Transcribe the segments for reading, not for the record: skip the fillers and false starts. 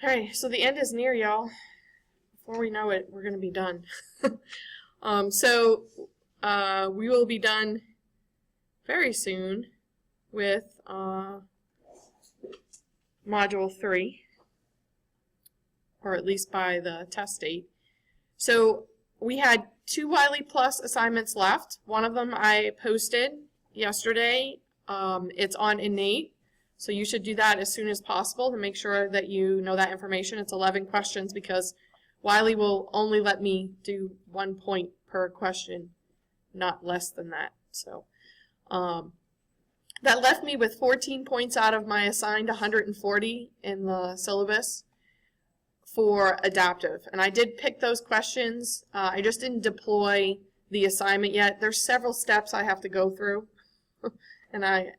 Okay, so the end is near, y'all. Before we know it, we're going to be done. We will be done very soon with Module 3, or at least by the test date. So we had 2 Wiley Plus assignments left. One of them I posted yesterday. It's on Innate, so you should do that as soon as possible to make sure that you know that information. It's 11 questions because Wiley will only let me do 1 point per question, not less than that. So that left me with 14 points out of my assigned 140 in the syllabus for adaptive. And I did pick those questions. I just didn't deploy the assignment yet. There's several steps I have to go through. And I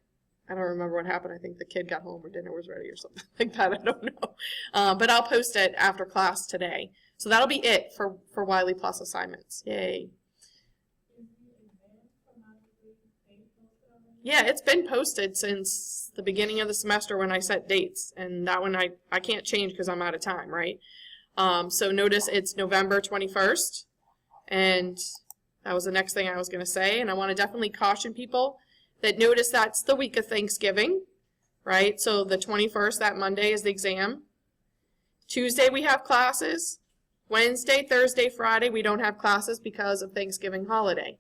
don't remember what happened. I think the kid got home or dinner was ready or something like that. I don't know. But I'll post it after class today. So that'll be it for Wiley Plus assignments. Yay. Yeah, it's been posted since the beginning of the semester when I set dates. And that one I can't change because I'm out of time, right? So notice it's November 21st. And that was the next thing I was going to say. And I want to definitely caution people that notice that's the week of Thanksgiving, right? So the 21st, that Monday, is the exam. Tuesday we have classes. Wednesday, Thursday, Friday we don't have classes because of Thanksgiving holiday.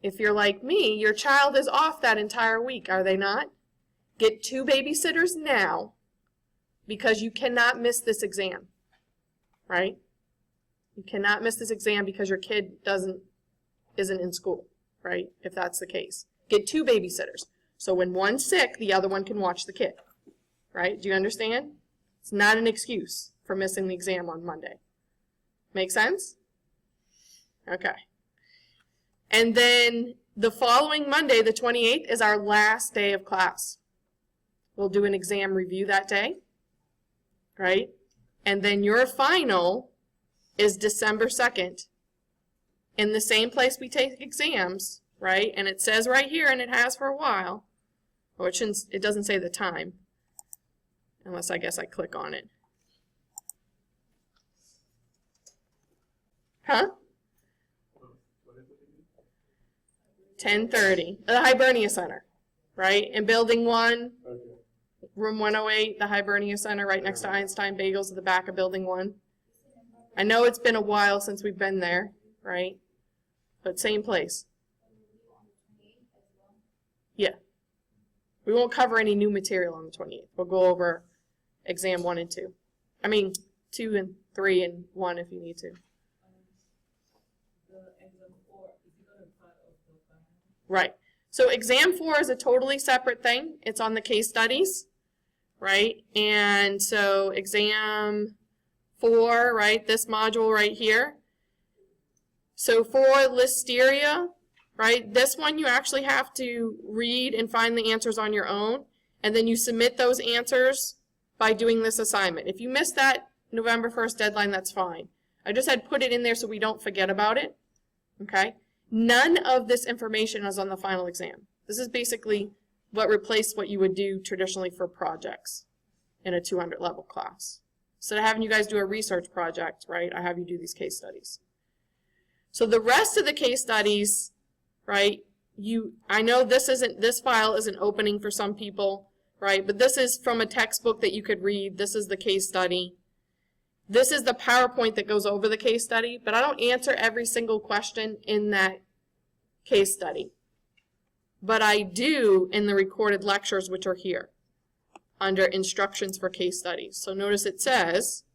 If you're like me, your child is off that entire week, are they not? Get 2 babysitters now because you cannot miss this exam, right? You cannot miss this exam because your kid isn't in school, right? If that's the case. Get 2 babysitters. So when one's sick, the other one can watch the kid, right? Do you understand? It's not an excuse for missing the exam on Monday. Make sense? Okay. And then the following Monday, the 28th, is our last day of class. We'll do an exam review that day, right? And then your final is December 2nd in the same place we take exams, right? And it says right here, and it has for a while, or it doesn't say the time, unless I guess I click on it. Huh? 10:30, the Hibernia Center, right? In Building 1, Room 108, the Hibernia Center, right next to Einstein Bagels at the back of Building 1. I know it's been a while since we've been there, right? But same place. Yeah. We won't cover any new material on the 28th. We'll go over exam 1 and 2. I mean, 2 and 3 and 1 if you need to. Right. So exam 4 is a totally separate thing. It's on the case studies, right? And so exam 4, right, this module right here. So for listeria, right, this one you actually have to read and find the answers on your own, and then you submit those answers by doing this assignment. If you miss that November 1st deadline, that's fine. I just had put it in there so we don't forget about it, okay? None of this information is on the final exam. This is basically what replaced what you would do traditionally for projects in a 200 level class. Instead of having you guys do a research project, right, I have you do these case studies. So the rest of the case studies, right, I know this file isn't opening for some people, right, but this is from a textbook that you could read. This is the case study. This is the PowerPoint that goes over the case study, but I don't answer every single question in that case study. But I do in the recorded lectures, which are here, under instructions for case studies. So notice it says,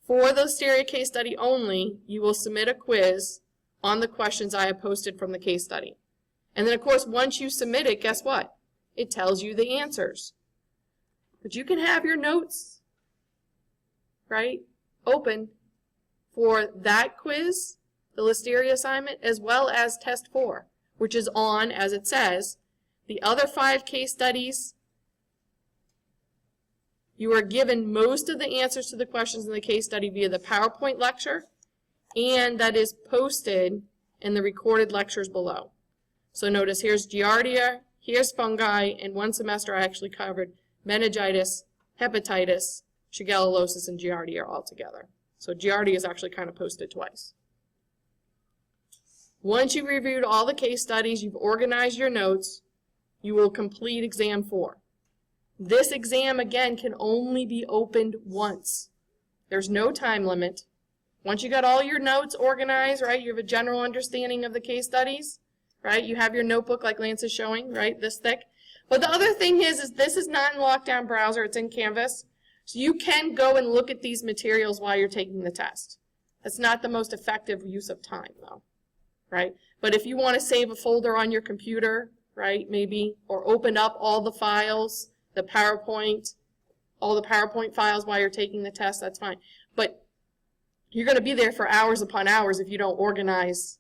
for the listeria case study only, you will submit a quiz on the questions I have posted from the case study. And then, of course, once you submit it, guess what? It tells you the answers. But you can have your notes, right, open for that quiz, the listeria assignment, as well as test 4, which is on, as it says, the other 5 case studies. You are given most of the answers to the questions in the case study via the PowerPoint lecture, and that is posted in the recorded lectures below. So notice here's Giardia, here's fungi, and one semester I actually covered meningitis, hepatitis, shigellosis, and Giardia are all together. So Giardia is actually kind of posted twice. Once you've reviewed all the case studies, you've organized your notes, you will complete exam 4. This exam, again, can only be opened once. There's no time limit. Once you got all your notes organized, right, you have a general understanding of the case studies, right, you have your notebook like Lance is showing, right, this thick. But the other thing is this is not in Lockdown Browser, it's in Canvas. So you can go and look at these materials while you're taking the test. That's not the most effective use of time, though, right? But if you want to save a folder on your computer, right, maybe, or open up all the files, the PowerPoint, all the PowerPoint files while you're taking the test, that's fine. But you're going to be there for hours upon hours if you don't organize,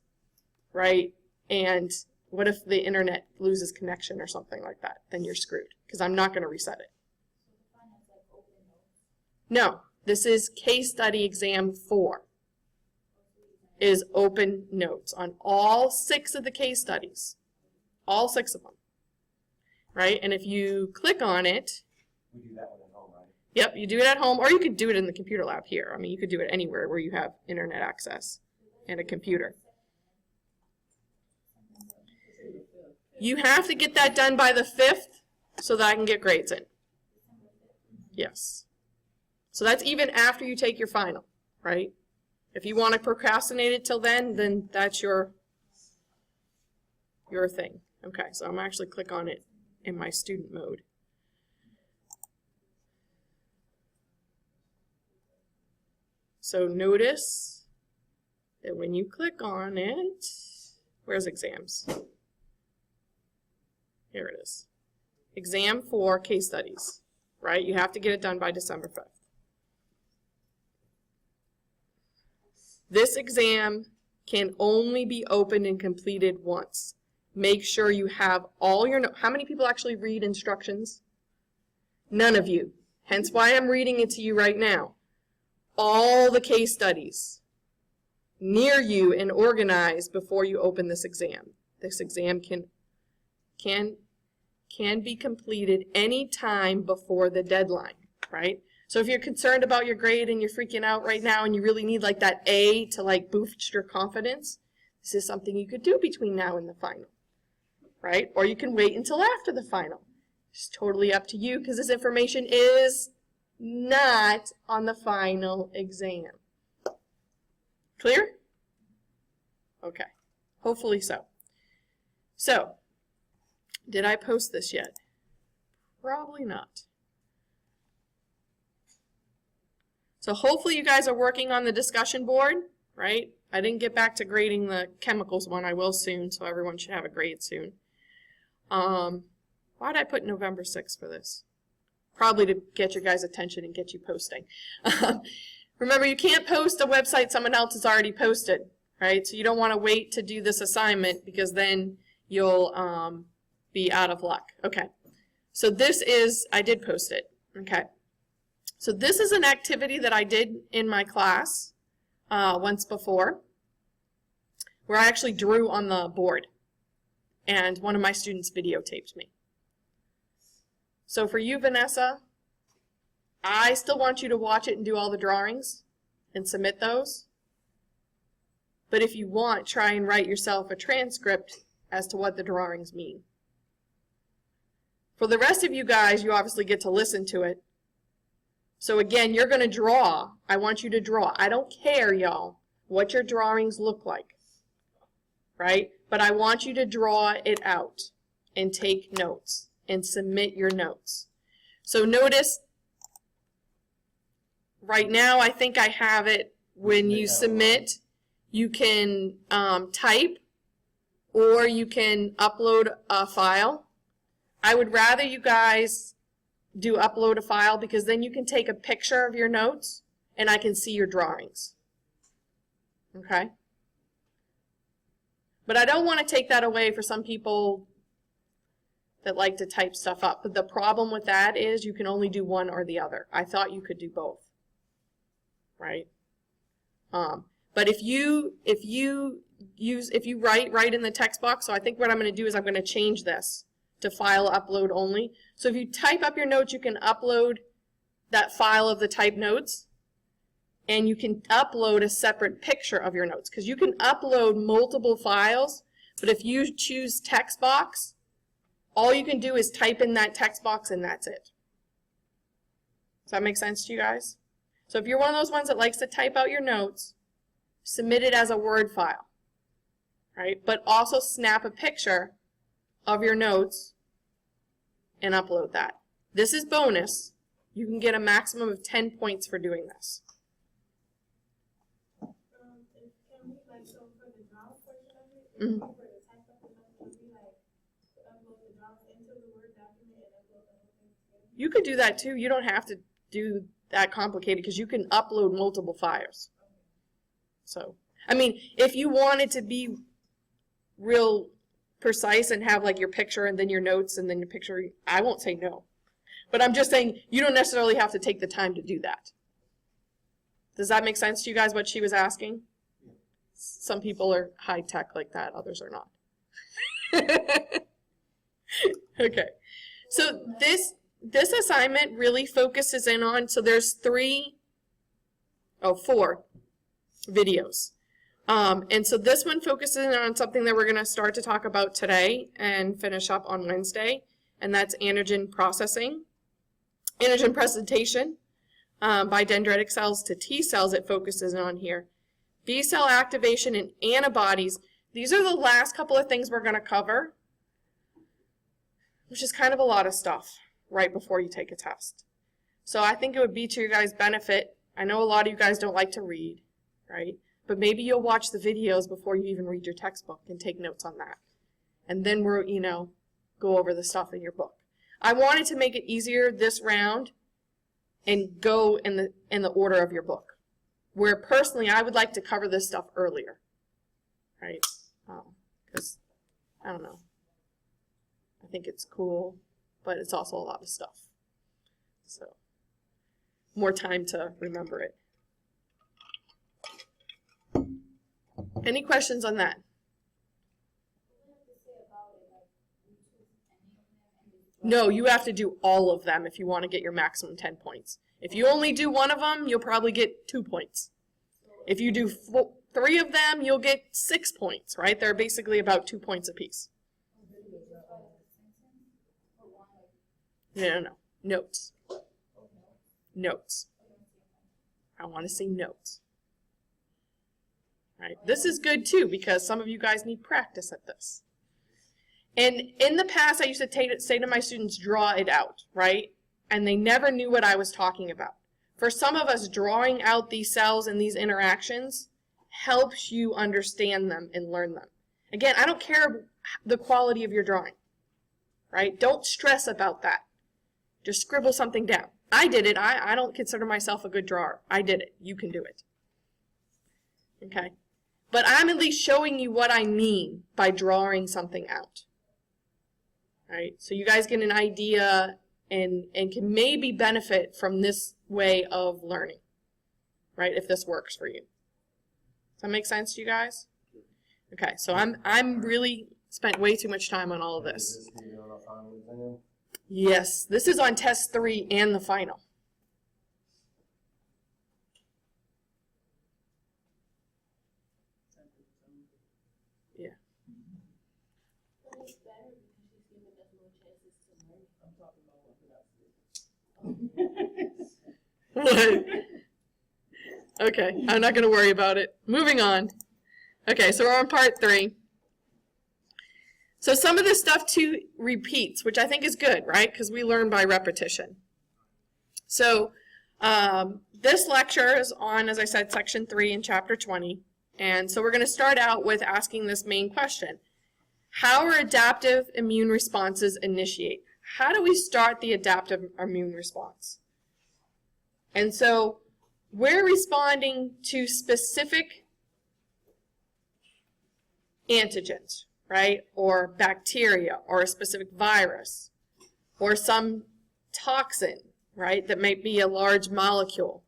right? And what if the internet loses connection or something like that? Then you're screwed, because I'm not going to reset it. No, this is case study exam 4. Is open notes on all 6 of the case studies. All 6 of them. Right? And if you click on it, we do that one at home, right? Yep, you do it at home, or you could do it in the computer lab here. I mean, you could do it anywhere where you have internet access and a computer. You have to get that done by the 5th so that I can get grades in. Yes. So that's even after you take your final, right? If you want to procrastinate it till then that's your thing. Okay, so I'm actually click on it in my student mode. So notice that when you click on it, where's exams? Here it is. Exam 4 case studies, right? You have to get it done by December 5th. This exam can only be opened and completed once. Make sure you have all your notes. How many people actually read instructions? None of you. Hence why I'm reading it to you right now. All the case studies near you and organized before you open this exam. This exam can be completed any time before the deadline, right? So if you're concerned about your grade and you're freaking out right now and you really need like that A to like boost your confidence, this is something you could do between now and the final, right? Or you can wait until after the final. It's totally up to you because this information is not on the final exam. Clear? Okay. Hopefully so. So, did I post this yet? Probably not. So hopefully you guys are working on the discussion board, right? I didn't get back to grading the chemicals one. I will soon, so everyone should have a grade soon. Why did I put November 6th for this? Probably to get your guys' attention and get you posting. Remember, you can't post a website someone else has already posted, right? So you don't want to wait to do this assignment because then you'll be out of luck. Okay, so this is, I did post it, okay. So this is an activity that I did in my class once before where I actually drew on the board and one of my students videotaped me. So for you, Vanessa, I still want you to watch it and do all the drawings and submit those. But if you want, try and write yourself a transcript as to what the drawings mean. For the rest of you guys, you obviously get to listen to it. So again, you're going to draw. I want you to draw. I don't care, y'all, what your drawings look like, right? But I want you to draw it out and take notes and submit your notes. So notice, right now I think I have it when you submit, you can type or you can upload a file. I would rather you guys do upload a file because then you can take a picture of your notes and I can see your drawings. Okay? But I don't want to take that away for some people that like to type stuff up. But the problem with that is you can only do one or the other. I thought you could do both. Right? But if you write in the text box, so I think what I'm going to do is I'm going to change this to file upload only. So if you type up your notes, you can upload that file of the type notes, and you can upload a separate picture of your notes, because you can upload multiple files, but if you choose text box, all you can do is type in that text box and that's it. Does that make sense to you guys? So if you're one of those ones that likes to type out your notes, submit it as a Word file, right? But also snap a picture of your notes and upload that. This is bonus. You can get a maximum of 10 points for doing this. Can we, like, so for the draw portion of it, Mm-hmm. for the type of the notes, can we, like, upload the draws into the Word document and upload the whole thing together? You could do that too. You don't have to do that complicated because you can upload multiple files. So, I mean, if you wanted to be real precise and have like your picture and then your notes and then your picture, I won't say no. But I'm just saying you don't necessarily have to take the time to do that. Does that make sense to you guys, what she was asking? Some people are high tech like that, others are not. Okay. So this assignment really focuses in on, so there's four videos. And so this one focuses in on something that we're going to start to talk about today and finish up on Wednesday, and that's antigen processing. Antigen presentation by dendritic cells to T cells it focuses on here. B cell activation and antibodies. These are the last couple of things we're going to cover, which is kind of a lot of stuff right before you take a test. So I think it would be to your guys' benefit. I know a lot of you guys don't like to read, right? But maybe you'll watch the videos before you even read your textbook and take notes on that. And then we're, go over the stuff in your book. I wanted to make it easier this round and go in the order of your book. Where personally I would like to cover this stuff earlier, right? Because, I don't know. I think it's cool, but it's also a lot of stuff. So, more time to remember it. Any questions on that? No, you have to do all of them if you want to get your maximum 10 points. If you only do one of them, you'll probably get 2 points. If you do 3 of them, you'll get 6 points, right? They're basically about 2 points apiece. No. Notes. Notes. I want to say notes. Right? This is good too because some of you guys need practice at this. And in the past, I used to say to my students, draw it out, right? And they never knew what I was talking about. For some of us, drawing out these cells and these interactions helps you understand them and learn them. Again, I don't care the quality of your drawing, right? Don't stress about that. Just scribble something down. I did it. I don't consider myself a good drawer. I did it. You can do it. Okay? But I'm at least showing you what I mean by drawing something out. Right? So you guys get an idea and can maybe benefit from this way of learning. Right? If this works for you. Does that make sense to you guys? Okay, so I'm really spent way too much time on all of this. Yes, this is on test 3 and the final. Yeah. What? Okay, I'm not going to worry about it. Moving on. Okay, so we're on part 3. So some of this stuff too repeats, which I think is good, right? Because we learn by repetition. So this lecture is on, as I said, section 3 in chapter 20. And so we're going to start out with asking this main question. How are adaptive immune responses initiate? How do we start the adaptive immune response? And so we're responding to specific antigens, right? Or bacteria, or a specific virus, or some toxin, right? That might be a large molecule.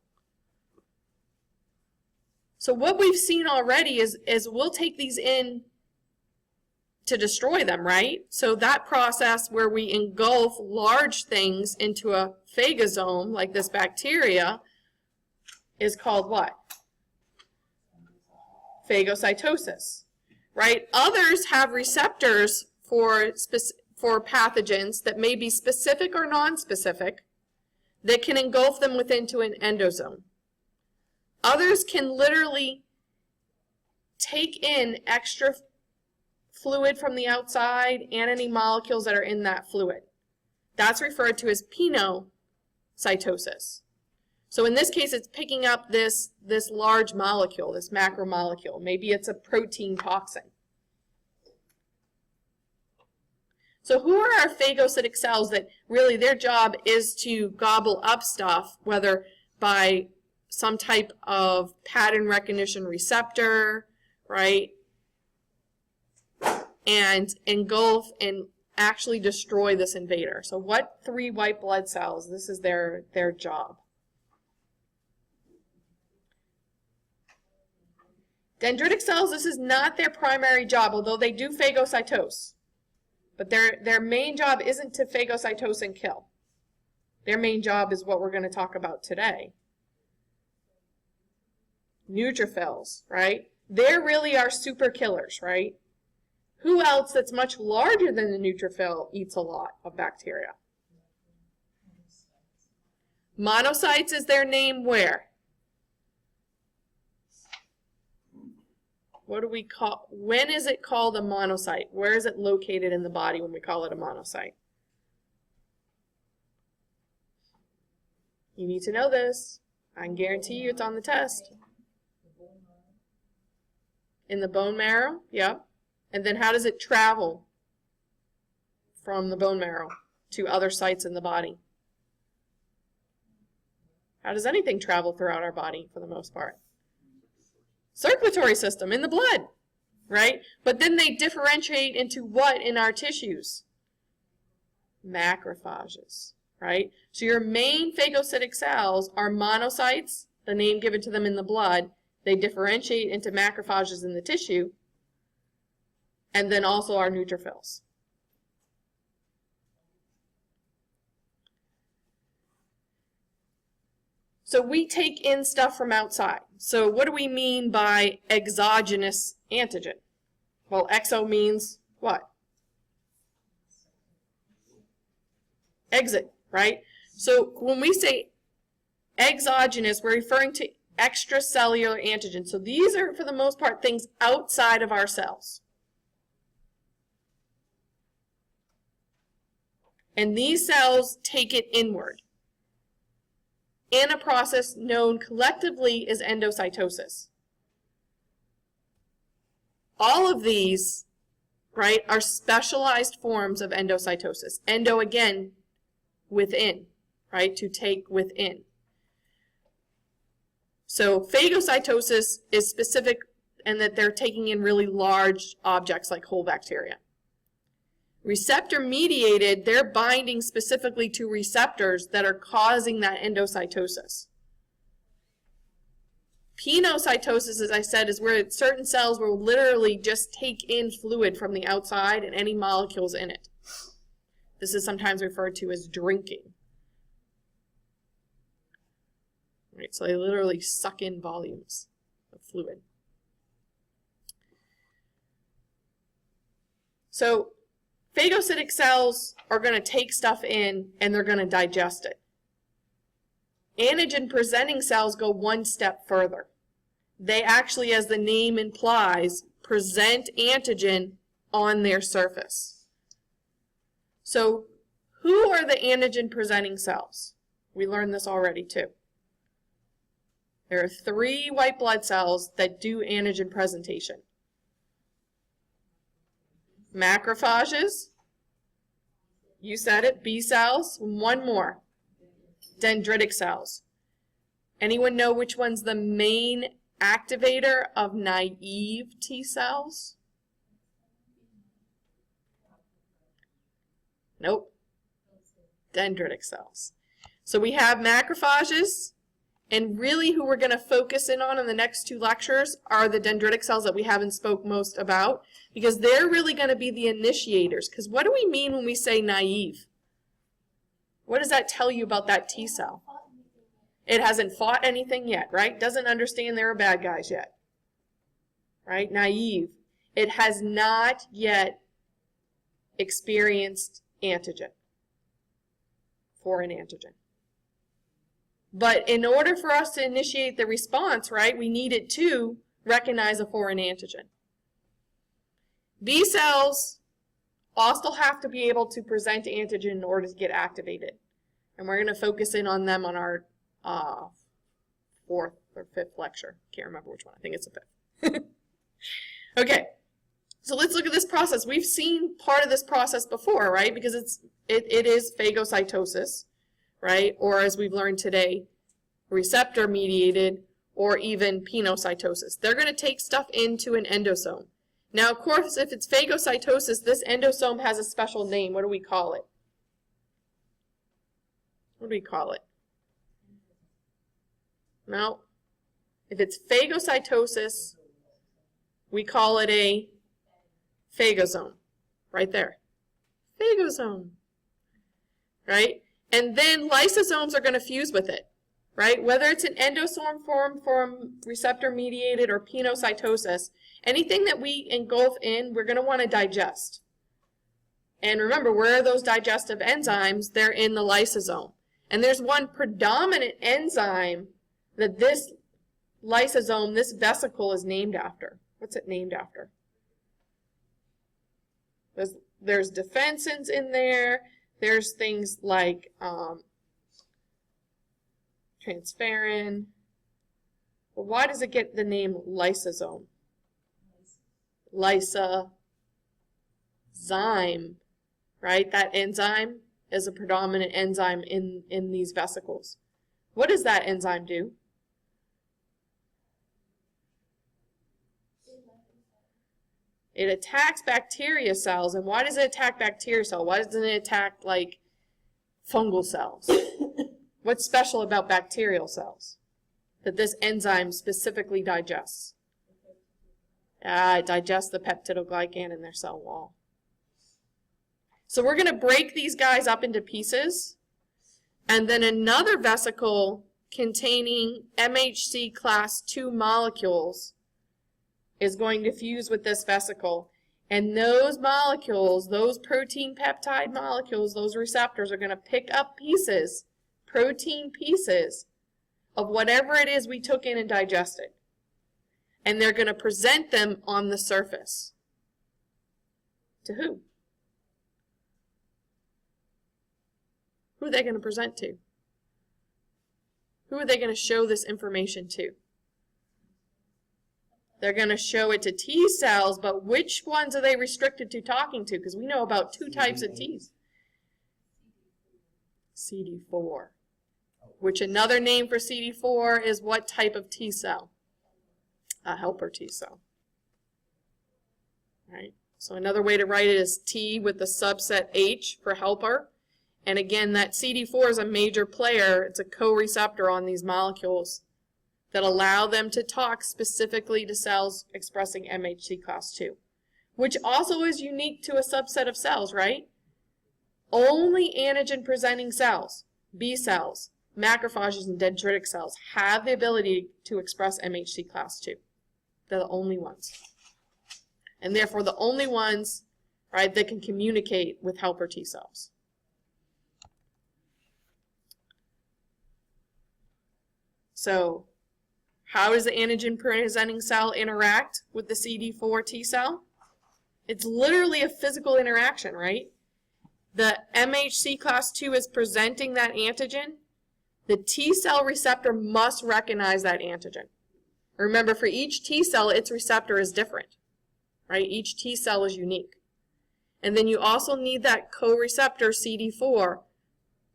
So what we've seen already is we'll take these in to destroy them, right? So that process where we engulf large things into a phagosome, like this bacteria, is called what? Phagocytosis, right? Others have receptors for pathogens that may be specific or non-specific that can engulf them within to an endosome. Others can literally take in extra fluid from the outside and any molecules that are in that fluid. That's referred to as pinocytosis. So in this case, it's picking up this large molecule, this macromolecule. Maybe it's a protein toxin. So who are our phagocytic cells that really their job is to gobble up stuff, whether by some type of pattern recognition receptor, right? And engulf and actually destroy this invader. So what 3 white blood cells, this is their job. Dendritic cells, this is not their primary job, although they do phagocytose. But their main job isn't to phagocytose and kill. Their main job is what we're going to talk about today. Neutrophils, right? They really are super killers, right? Who else that's much larger than the neutrophil eats a lot of bacteria? Monocytes is their name where? What do we call, when is it called a monocyte? Where is it located in the body when we call it a monocyte? You need to know this. I can guarantee you it's on the test. In the bone marrow, yep. And then how does it travel from the bone marrow to other sites in the body? How does anything travel throughout our body for the most part? Circulatory system, in the blood, right? But then they differentiate into what in our tissues? Macrophages, right? So your main phagocytic cells are monocytes, the name given to them in the blood. They differentiate into macrophages in the tissue, and then also our neutrophils. So we take in stuff from outside. So what do we mean by exogenous antigen? Well, exo means what? Exit, right? So when we say exogenous, we're referring to extracellular antigens. So these are, for the most part, things outside of our cells. And these cells take it inward in a process known collectively as endocytosis. All of these, right, are specialized forms of endocytosis. Endo, again, within, right, to take within. So phagocytosis is specific in that they're taking in really large objects like whole bacteria. Receptor mediated, they're binding specifically to receptors that are causing that endocytosis. Pinocytosis, as I said, is where certain cells will literally just take in fluid from the outside and any molecules in it. This is sometimes referred to as drinking. Right, so they literally suck in volumes of fluid. So phagocytic cells are going to take stuff in and they're going to digest it. Antigen-presenting cells go one step further. They actually, as the name implies, present antigen on their surface. So who are the antigen-presenting cells? We learned this already too. There are 3 white blood cells that do antigen presentation. Macrophages, you said it, B cells, one more, dendritic cells. Anyone know which one's the main activator of naive T cells? Nope, dendritic cells. So we have macrophages, And really who we're going to focus in on in the next 2 lectures are the dendritic cells that we haven't spoke most about, because they're really going to be the initiators. Because what do we mean when we say naive? What does that tell you about that T cell? It hasn't fought anything yet, right? Doesn't understand there are bad guys yet, right? Naive. It has not yet experienced antigen, foreign antigen. But in order for us to initiate the response, right, we need it to recognize a foreign antigen. B cells also have to be able to present antigen in order to get activated. And we're going to focus in on them on our 4th or 5th lecture. Can't remember which one. I think it's the 5th. Okay, so let's look at this process. We've seen part of this process before, right? Because it is phagocytosis, right? Or as we've learned today, receptor-mediated or even pinocytosis. They're going to take stuff into an endosome. Now, of course, if it's phagocytosis, this endosome has a special name. What do we call it? What do we call it? No. If it's phagocytosis, we call it a phagosome. Right there. Phagosome. Right? And then lysosomes are going to fuse with it. Right? Whether it's an endosome form from receptor-mediated or pinocytosis, anything that we engulf in, we're going to want to digest. And remember, where are those digestive enzymes? They're in the lysosome. And there's one predominant enzyme that this lysosome, this vesicle, is named after. What's it named after? There's defensins in there. There's things like transferrin. But why does it get the name lysosome? Lysozyme, right? That enzyme is a predominant enzyme in these vesicles. What does that enzyme do? It attacks bacteria cells. And why does it attack bacteria cells? Why doesn't it attack, like, fungal cells? What's special about bacterial cells that this enzyme specifically digests? It digests the peptidoglycan in their cell wall. So we're going to break these guys up into pieces, and then another vesicle containing MHC class II molecules is going to fuse with this vesicle. And those molecules, those protein peptide molecules, those receptors are going to pick up pieces, protein pieces, of whatever it is we took in and digested. And they're going to present them on the surface. To who? Who are they going to present to? Who are they going to show this information to? They're going to show it to T cells, but which ones are they restricted to talking to? Because we know about 2 types of Ts. CD4. Which another name for CD4 is what type of T cell? A helper T cell. Right? So another way to write it is T with the subset H for helper. And again, that CD4 is a major player. It's a co-receptor on these molecules that allow them to talk specifically to cells expressing MHC class II, which also is unique to a subset of cells, right? Only antigen-presenting cells, B cells, macrophages, and dendritic cells have the ability to express MHC class II. They're the only ones. And therefore the only ones, right, that can communicate with helper T cells. So, how does the antigen-presenting cell interact with the CD4 T cell? It's literally a physical interaction, right? The MHC class II is presenting that antigen. The T cell receptor must recognize that antigen. Remember, for each T cell, its receptor is different, right? Each T cell is unique. And then you also need that co-receptor CD4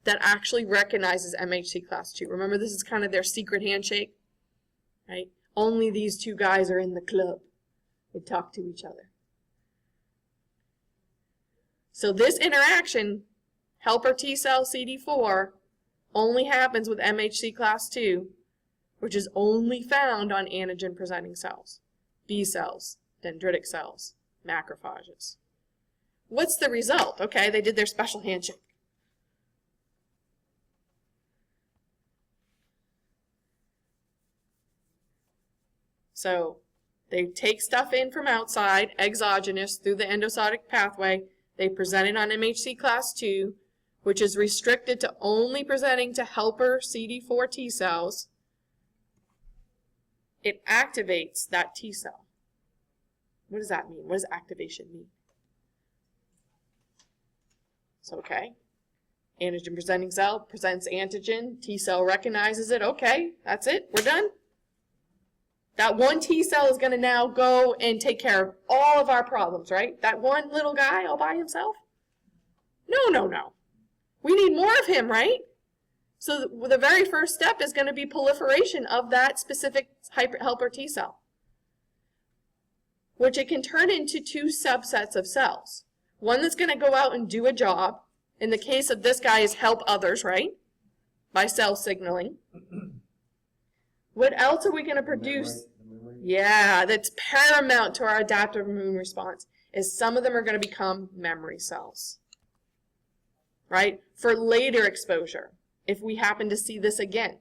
that actually recognizes MHC class II. Remember, this is kind of their secret handshake, right? Only these 2 guys are in the club. They talk to each other. So this interaction, helper T cell CD4, only happens with MHC class II, which is only found on antigen-presenting cells, B cells, dendritic cells, macrophages. What's the result? Okay, they did their special handshake. So they take stuff in from outside, exogenous, through the endocytic pathway. They present it on MHC class 2, which is restricted to only presenting to helper CD4 T cells. It activates that T cell. What does that mean? What does activation mean? So, okay, antigen-presenting cell presents antigen, T cell recognizes it. Okay, that's it, we're done. That one T cell is going to now go and take care of all of our problems, right? That one little guy all by himself? No, no, no. We need more of him, right? So the very first step is going to be proliferation of that specific helper T cell, which it can turn into two subsets of cells. One that's going to go out and do a job. In the case of this guy is help others, right? By cell signaling. What else are we going to produce? Yeah, that's paramount to our adaptive immune response, is some of them are going to become memory cells, right? For later exposure, if we happen to see this again.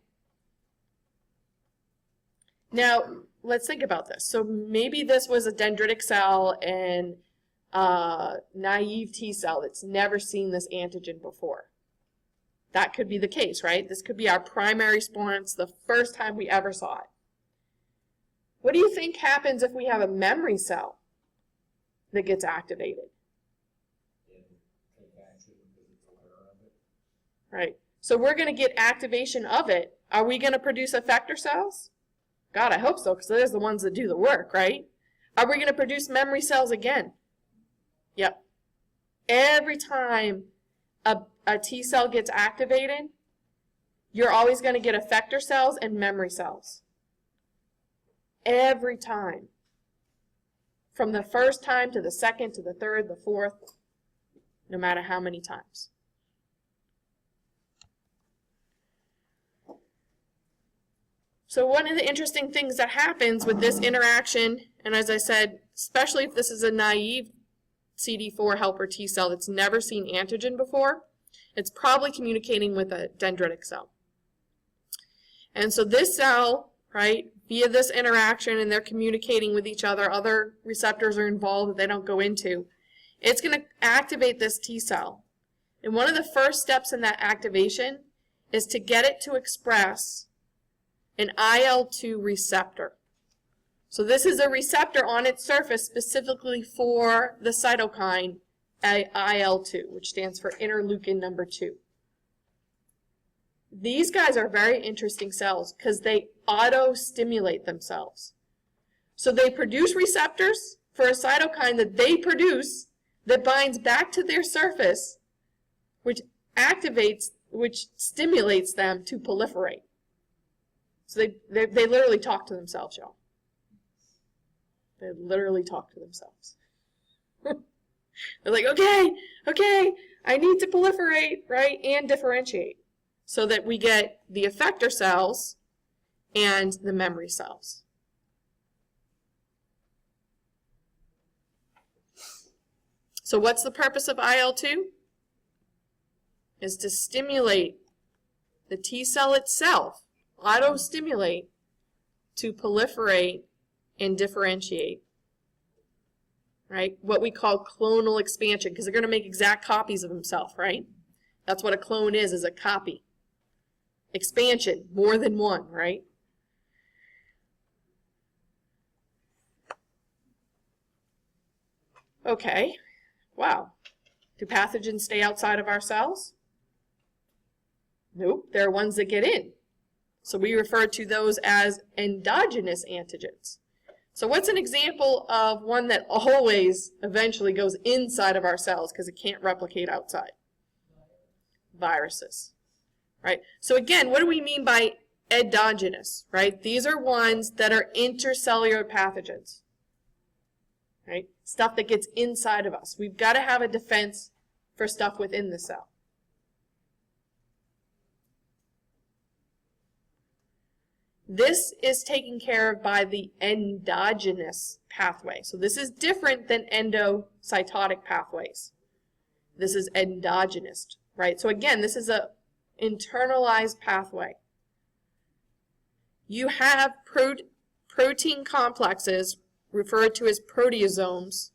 Now, let's think about this. So maybe this was a dendritic cell and naive T cell that's never seen this antigen before. That could be the case, right? This could be our primary response the first time we ever saw it. What do you think happens if we have a memory cell that gets activated? Right. So we're going to get activation of it. Are we going to produce effector cells? God, I hope so, because they're the ones that do the work, right? Are we going to produce memory cells again? Yep. Every time a T cell gets activated, you're always going to get effector cells and memory cells. Every time. From the first time to the second to the third, the fourth, no matter how many times. So one of the interesting things that happens with this interaction, and as I said, especially if this is a naive CD4 helper T cell that's never seen antigen before, it's probably communicating with a dendritic cell. And so this cell, right, via this interaction, and they're communicating with each other receptors are involved that they don't go into, it's going to activate this T cell. And one of the first steps in that activation is to get it to express an IL-2 receptor. So this is a receptor on its surface specifically for the cytokine IL-2, which stands for interleukin number 2. These guys are very interesting cells because they auto-stimulate themselves. So they produce receptors for a cytokine that they produce that binds back to their surface, which stimulates them to proliferate. So they literally talk to themselves, y'all. They literally talk to themselves. They're like, okay, I need to proliferate, right, and differentiate so that we get the effector cells and the memory cells. So what's the purpose of IL-2? Is to stimulate the T cell itself, auto-stimulate to proliferate and differentiate, right? What we call clonal expansion, because they're going to make exact copies of themselves, right? That's what a clone is a copy. Expansion, more than one, right? Okay, wow. Do pathogens stay outside of our cells? Nope, there are ones that get in. So we refer to those as endogenous antigens. So what's an example of one that always eventually goes inside of our cells because it can't replicate outside? Viruses, right? So again, what do we mean by endogenous, right? These are ones that are intercellular pathogens, right? Stuff that gets inside of us. We've got to have a defense for stuff within the cell. This is taken care of by the endogenous pathway. So this is different than endocytotic pathways. This is endogenous, right? So again, this is a internalized pathway. You have protein complexes referred to as proteasomes,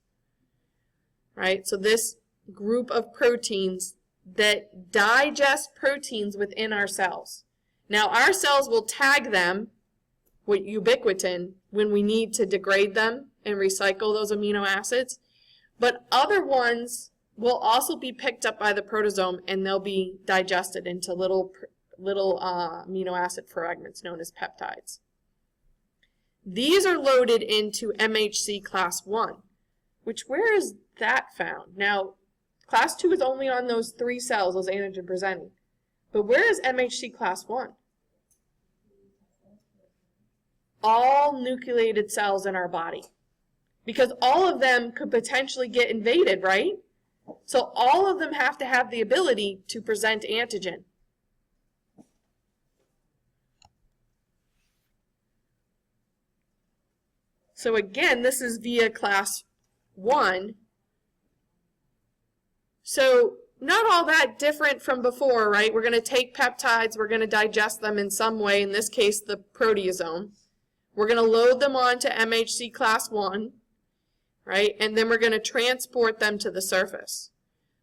right? So this group of proteins that digest proteins within our cells. Now, our cells will tag them with ubiquitin when we need to degrade them and recycle those amino acids, but other ones will also be picked up by the proteasome and they'll be digested into little amino acid fragments known as peptides. These are loaded into MHC class 1, which where is that found? Now, class 2 is only on those 3 cells, those antigen presenting. But where is MHC class 1? All nucleated cells in our body. Because all of them could potentially get invaded, right? So all of them have to have the ability to present antigen. So again, this is via class 1. So not all that different from before, right? We're going to take peptides, we're going to digest them in some way, in this case the proteasome. We're going to load them onto MHC class 1, right? And then we're going to transport them to the surface.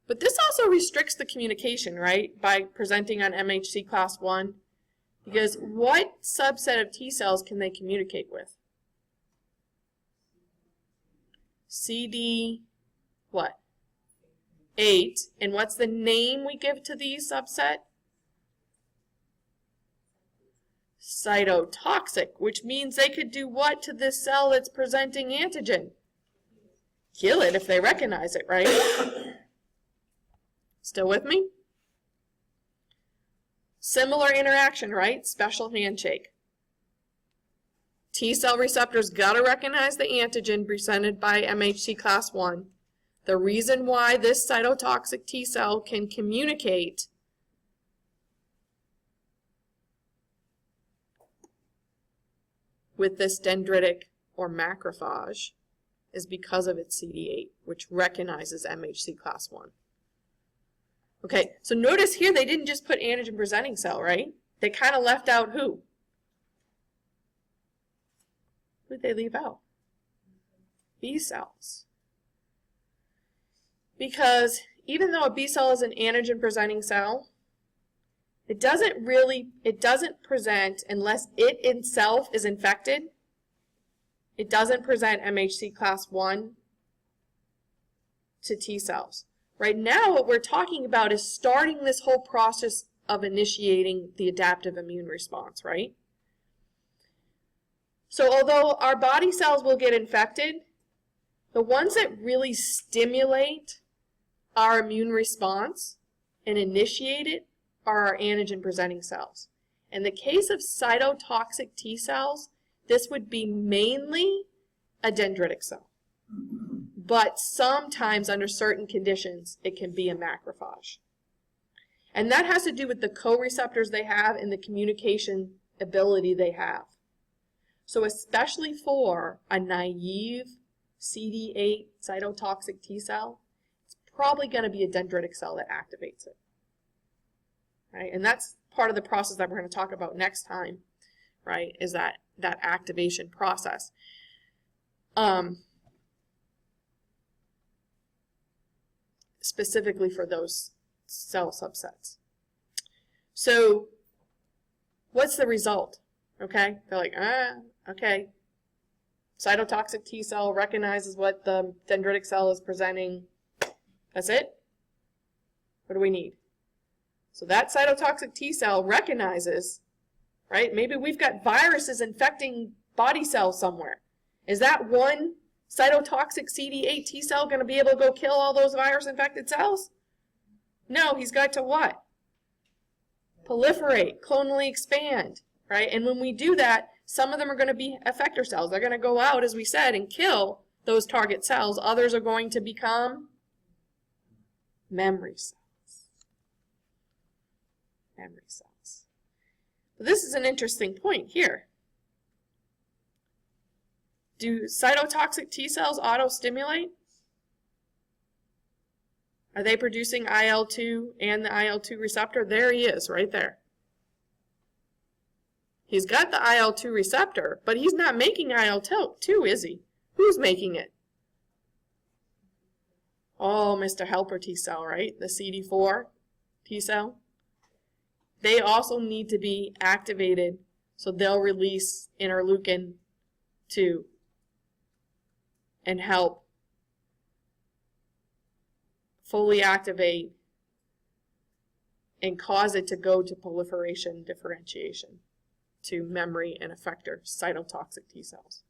But this also restricts the communication, right, by presenting on MHC class 1. Because what subset of T cells can they communicate with? CD what? 8. And what's the name we give to these subset? Cytotoxic, which means they could do what to this cell that's presenting antigen? Kill it if they recognize it, right? Still with me? Similar interaction, right? Special handshake. T cell receptors got to recognize the antigen presented by MHC class 1. The reason why this cytotoxic T cell can communicate with this dendritic or macrophage is because of its CD8, which recognizes MHC class 1. Okay, so notice here they didn't just put antigen presenting cell, right? They kind of left out who? Who did they leave out? B cells. Because even though a B cell is an antigen presenting cell, it doesn't present unless it itself is infected. It doesn't present MHC class 1 to T cells. Right now what we're talking about is starting this whole process of initiating the adaptive immune response, right? So although our body cells will get infected, the ones that really stimulate our immune response and initiate it are our antigen presenting cells. In the case of cytotoxic T cells, this would be mainly a dendritic cell. But sometimes under certain conditions, it can be a macrophage. And that has to do with the co-receptors they have and the communication ability they have. So especially for a naive CD8 cytotoxic T cell, it's probably going to be a dendritic cell that activates it. Right? And that's part of the process that we're going to talk about next time, right, is that activation process. Specifically for those cell subsets. So what's the result? Okay, they're like, okay, cytotoxic T cell recognizes what the dendritic cell is presenting. That's it? What do we need? So that cytotoxic T cell recognizes, right, maybe we've got viruses infecting body cells somewhere. Is that one cytotoxic CD8 T cell going to be able to go kill all those virus-infected cells? No, he's got to what? Proliferate, clonally expand, right? And when we do that, some of them are going to be effector cells. They're going to go out, as we said, and kill those target cells. Others are going to become memory cells. Memory cells. But this is an interesting point here. Do cytotoxic T cells auto-stimulate? Are they producing IL-2 and the IL-2 receptor? There he is, right there. He's got the IL-2 receptor, but he's not making IL-2, is he? Who's making it? Oh, Mr. Helper T cell, right? The CD4 T cell. They also need to be activated, so they'll release interleukin 2 and help fully activate and cause it to go to proliferation differentiation to memory and effector cytotoxic T cells.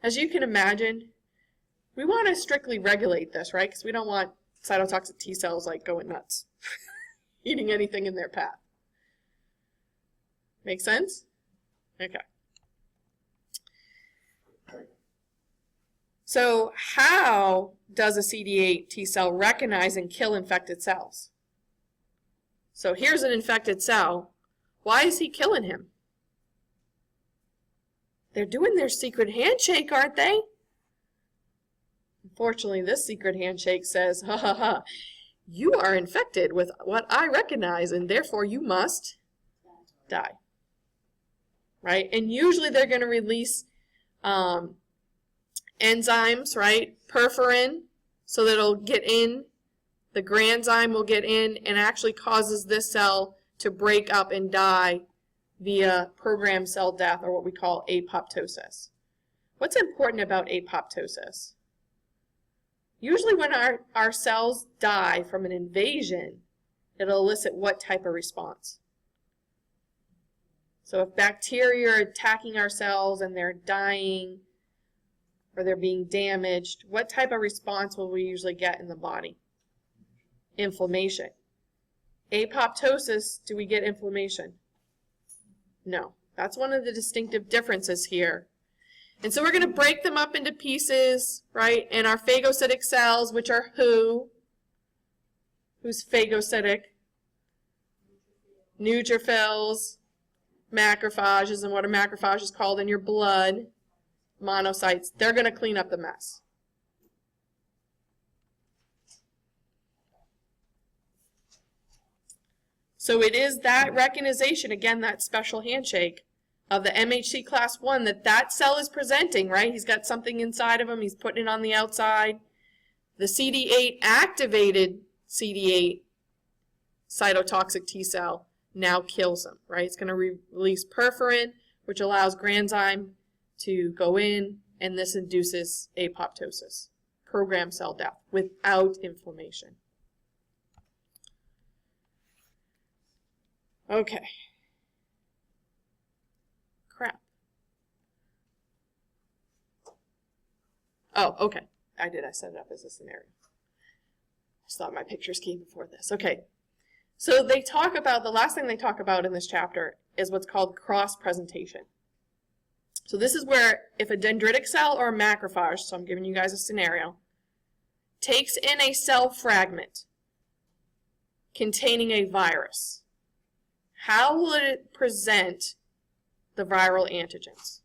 As you can imagine, we want to strictly regulate this, right? Because we don't want cytotoxic T cells like going nuts, eating anything in their path. Make sense? Okay. So how does a CD8 T cell recognize and kill infected cells? So here's an infected cell. Why is he killing him? They're doing their secret handshake, aren't they? Unfortunately, this secret handshake says, ha ha ha, you are infected with what I recognize, and therefore you must die. Right? And usually they're going to release enzymes, right? Perforin, so that it'll get in. The granzyme will get in and actually causes this cell to break up and die via programmed cell death, or what we call apoptosis. What's important about apoptosis? Usually when our cells die from an invasion, it'll elicit what type of response? So if bacteria are attacking our cells and they're dying or they're being damaged, what type of response will we usually get in the body? Inflammation. Apoptosis, do we get inflammation? No. That's one of the distinctive differences here. And so we're going to break them up into pieces, right? And our phagocytic cells, which are who? Who's phagocytic? Neutrophils, macrophages, and what are macrophages called in your blood? Monocytes. They're going to clean up the mess. So it is that recognition, again, that special handshake of the MHC class 1 that cell is presenting, right? He's got something inside of him. He's putting it on the outside. The CD8 activated CD8 cytotoxic T cell now kills him, right? It's going to release perforin, which allows granzyme to go in, and this induces apoptosis, programmed cell death, without inflammation. Okay. Crap. Oh, okay. I set it up as a scenario. I just thought my pictures came before this. Okay. So they talk about, the last thing they talk about in this chapter is what's called cross-presentation. So this is where if a dendritic cell or a macrophage, so I'm giving you guys a scenario, takes in a cell fragment containing a virus, how will it present the viral antigens?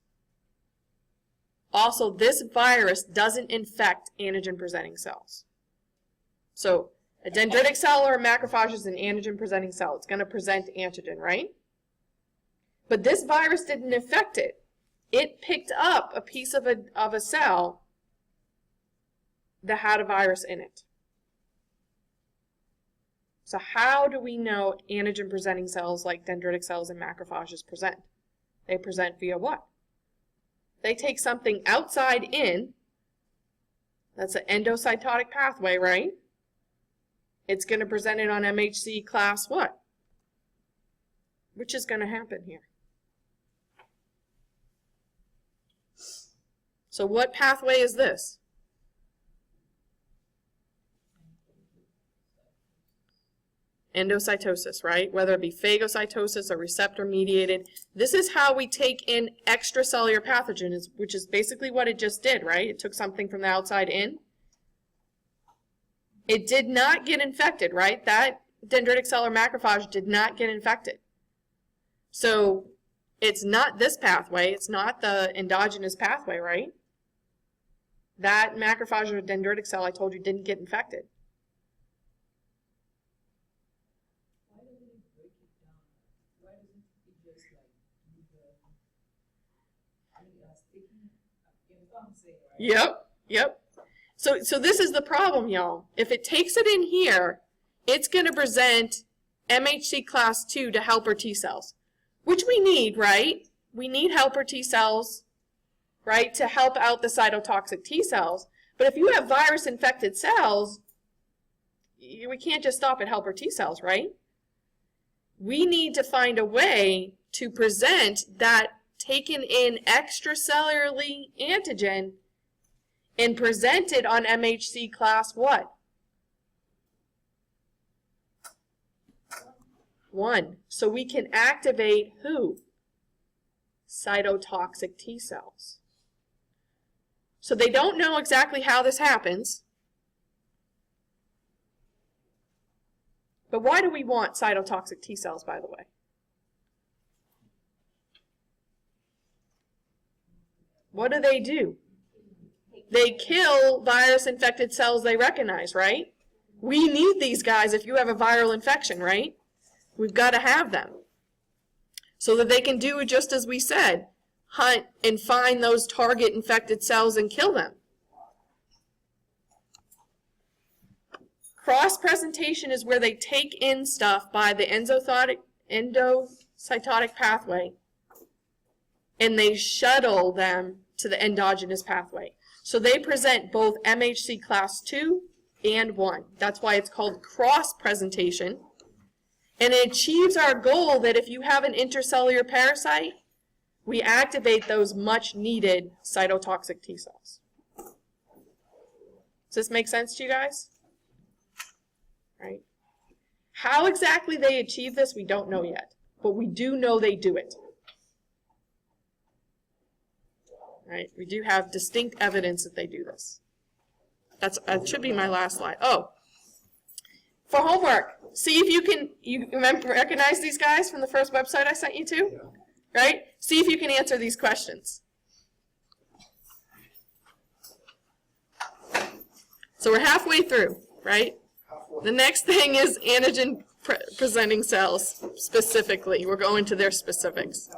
Also, this virus doesn't infect antigen-presenting cells. So a dendritic cell or a macrophage is an antigen-presenting cell. It's going to present antigen, right? But this virus didn't infect it. It picked up a piece of a cell that had a virus in it. So how do we know antigen-presenting cells like dendritic cells and macrophages present? They present via what? They take something outside in. That's an endocytotic pathway, right? It's going to present it on MHC class what? Which is going to happen here? So what pathway is this? Endocytosis, right? Whether it be phagocytosis or receptor-mediated. This is how we take in extracellular pathogens, which is basically what it just did, right? It took something from the outside in. It did not get infected, right? That dendritic cell or macrophage did not get infected. So It's not this pathway. It's not the endogenous pathway, right? That macrophage or dendritic cell I told you didn't get infected. Why doesn't it break it down? Why doesn't it just like do the sticking? You know what I'm saying, right? Yep. So this is the problem, y'all. If it takes it in here, it's going to present MHC class 2 to helper T cells, which we need, right? We need helper T cells, right, to help out the cytotoxic T cells. But if you have virus-infected cells, we can't just stop at helper T cells, right? We need to find a way to present that taken in extracellularly antigen and present it on MHC class what? 1. So we can activate who? Cytotoxic T cells. So they don't know exactly how this happens. But why do we want cytotoxic T cells, by the way? What do? They kill virus-infected cells they recognize, right? We need these guys if you have a viral infection, right? We've got to have them. So that they can do just as we said, hunt and find those target infected cells and kill them. Cross-presentation is where they take in stuff by the endocytotic pathway and they shuttle them to the endogenous pathway. So they present both MHC class 2 and 1. That's why it's called cross-presentation. And it achieves our goal that if you have an intercellular parasite, we activate those much-needed cytotoxic T cells. Does this make sense to you guys? Right? How exactly they achieve this, we don't know yet. But we do know they do it. Right? We do have distinct evidence that they do this. That should be my last slide. Oh, for homework, see if you recognize these guys from the first website I sent you to? Yeah. Right? See if you can answer these questions. So we're halfway through, right? The next thing is antigen presenting cells specifically. We're going to their specifics.